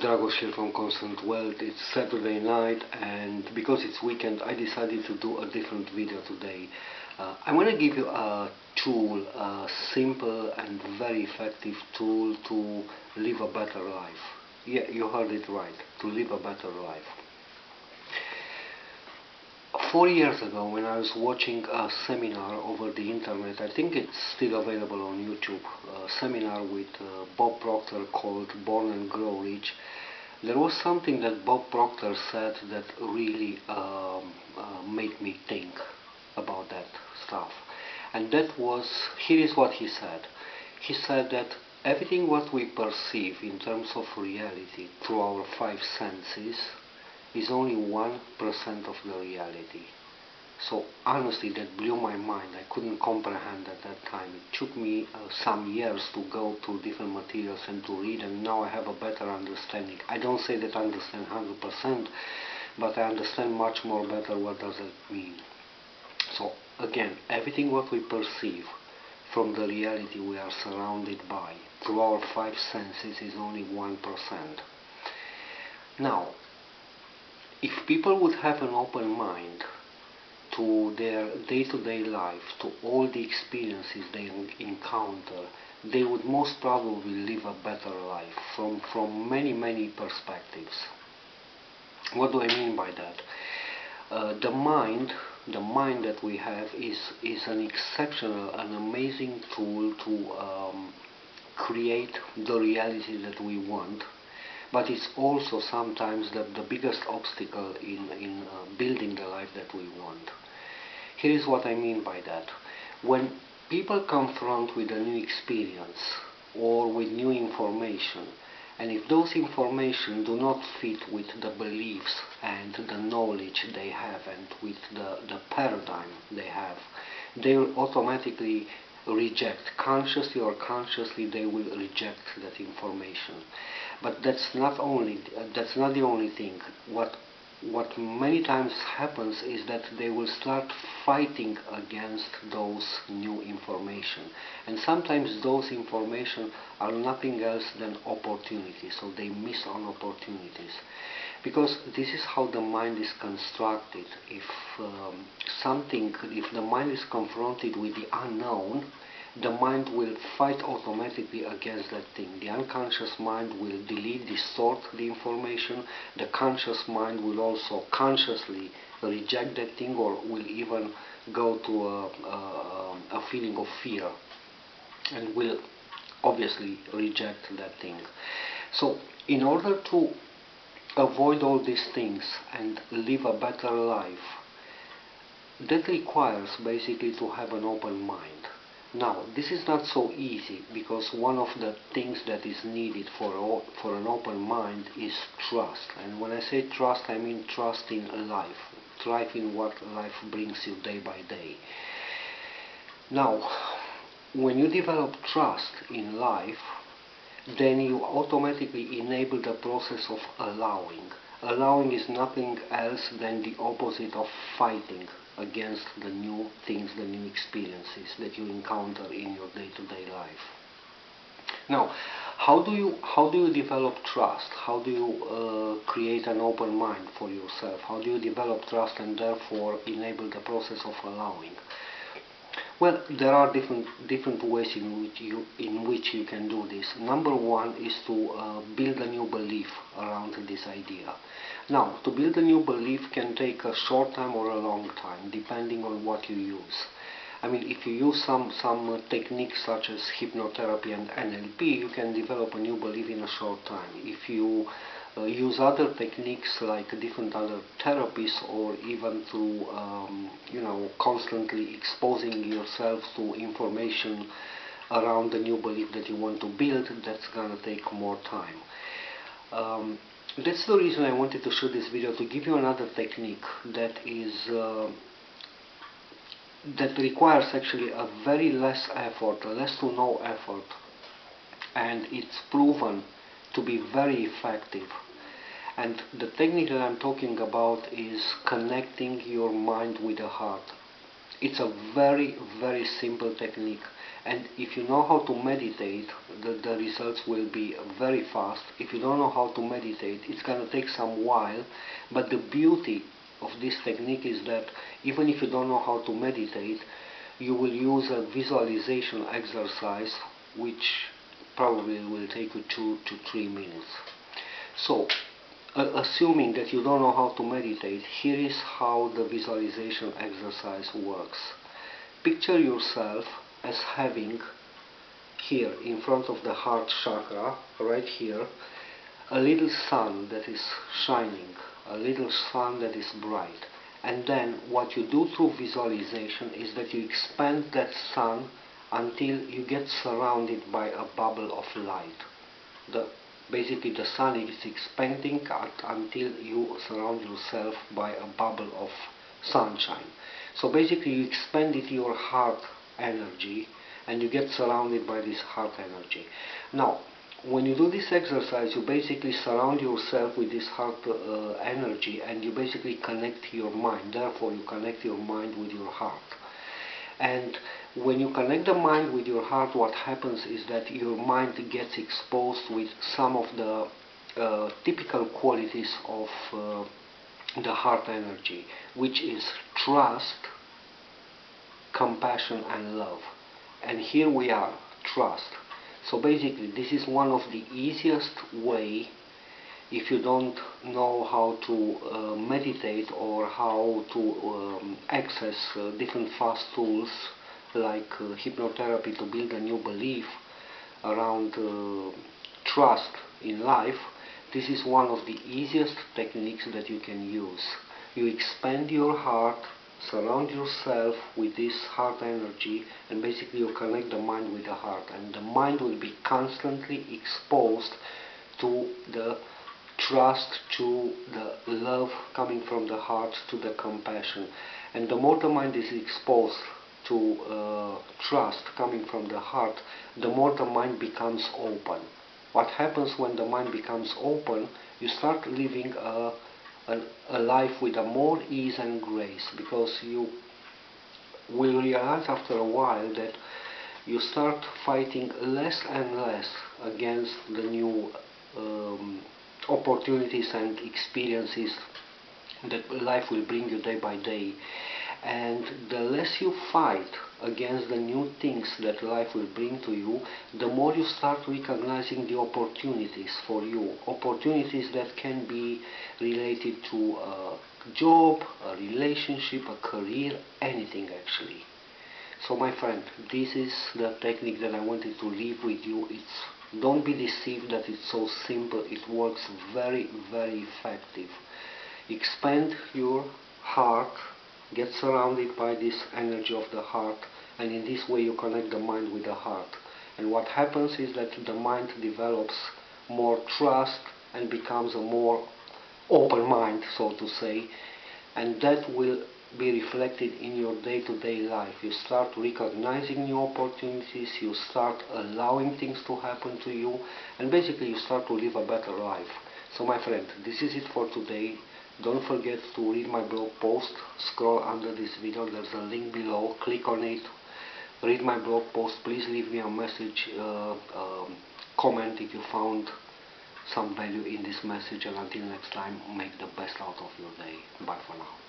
Dragos here from Constant Wealth. It's Saturday night, and because it's weekend I decided to do a different video today. I want to give you a tool, a simple and very effective tool to live a better life. Yeah, you heard it right, to live a better life. 4 years ago, when I was watching a seminar over the internet, I think it's still available on YouTube, a seminar with Bob Proctor called Born and Grow Rich. There was something that Bob Proctor said that really made me think about that stuff. And that was, here is what he said. He said that everything what we perceive in terms of reality through our five senses is only 1% of the reality. So honestly, that blew my mind. I couldn't comprehend at that time. It took me some years to go through different materials and to read, and now I have a better understanding. I don't say that I understand 100%, but I understand much more better what does it mean. So again, everything what we perceive from the reality we are surrounded by through our five senses is only 1%. Now, if people would have an open mind to their day-to-day life, to all the experiences they encounter, they would most probably live a better life from many perspectives. What do I mean by that? The mind that we have is an exceptional, an amazing tool to create the reality that we want. But it's also sometimes the biggest obstacle in building the life that we want. Here is what I mean by that. When people confront with a new experience or with new information, and if those information do not fit with the beliefs and the knowledge they have and with the paradigm they have, they will automatically reject. Consciously or consciously, they will reject that information. But that's not the only thing. What many times happens is that they will start fighting against those new information, and sometimes those information are nothing else than opportunities. So they miss on opportunities, because this is how the mind is constructed. If the mind is confronted with the unknown, the mind will fight automatically against that thing. The unconscious mind will delete, distort the information. The conscious mind will also consciously reject that thing, or will even go to a feeling of fear and will obviously reject that thing. So in order to avoid all these things and live a better life, that requires basically to have an open mind. Now, this is not so easy, because one of the things that is needed for an open mind is trust. And when I say trust, I mean trust in life, trust in what life brings you day by day. Now, when you develop trust in life, then you automatically enable the process of allowing. Allowing is nothing else than the opposite of fighting against the new things, the new experiences that you encounter in your day-to-day life. Now, how do you develop trust? How do you create an open mind for yourself? How do you develop trust and therefore enable the process of allowing? Well, there are different ways in which you can do this. Number one is to build a new belief around this idea. Now, to build a new belief can take a short time or a long time, depending on what you use. I mean, if you use some techniques such as hypnotherapy and NLP, you can develop a new belief in a short time. If you use other techniques like different other therapies, or even through constantly exposing yourself to information around the new belief that you want to build, that's gonna take more time. That's the reason I wanted to shoot this video, to give you another technique that requires actually a very less effort, less to no effort, and it's proven to be very effective. And the technique that I'm talking about is connecting your mind with the heart. It's a very, very simple technique, and if you know how to meditate, the results will be very fast. If you don't know how to meditate, it's gonna take some while, but the beauty of this technique is that even if you don't know how to meditate, you will use a visualization exercise which probably will take you 2 to 3 minutes. So, assuming that you don't know how to meditate, here is how the visualization exercise works. Picture yourself as having here in front of the heart chakra, right here, a little sun that is shining, a little sun that is bright. And then what you do through visualization is that you expand that sun until you get surrounded by a bubble of light. Basically the sun is expanding until you surround yourself by a bubble of sunshine. So basically you expanded your heart energy and you get surrounded by this heart energy. Now, when you do this exercise, you basically surround yourself with this heart energy, and you basically connect your mind. Therefore, you connect your mind with your heart. And when you connect the mind with your heart, what happens is that your mind gets exposed with some of the typical qualities of the heart energy, which is trust, compassion and love. And here we are, trust. So basically this is one of the easiest way, if you don't know how to meditate or how to access different fast tools like hypnotherapy to build a new belief around trust in life. This is one of the easiest techniques that you can use. You expand your heart, surround yourself with this heart energy, and basically you connect the mind with the heart, and the mind will be constantly exposed to the trust, to the love coming from the heart, to the compassion. And the more the mind is exposed to trust coming from the heart, the more the mind becomes open. What happens when the mind becomes open? You start living a life with a more ease and grace, because you will realize after a while that you start fighting less and less against the new opportunities and experiences that life will bring you day by day. And the less you fight against the new things that life will bring to you, the more you start recognizing the opportunities for you. Opportunities that can be related to a job, a relationship, a career, anything actually. So my friend, this is the technique that I wanted to leave with you. Don't be deceived that it's so simple. It works very, very effective. Expand your heart, get surrounded by this energy of the heart, and in this way you connect the mind with the heart. And what happens is that the mind develops more trust and becomes a more open mind, so to say, and that will be reflected in your day-to-day life. You start recognizing new opportunities, you start allowing things to happen to you, and basically you start to live a better life. So my friend, this is it for today. Don't forget to read my blog post. Scroll under this video, there's a link below, click on it, read my blog post. Please leave me a message, comment if you found some value in this message, and until next time, make the best out of your day. Bye for now.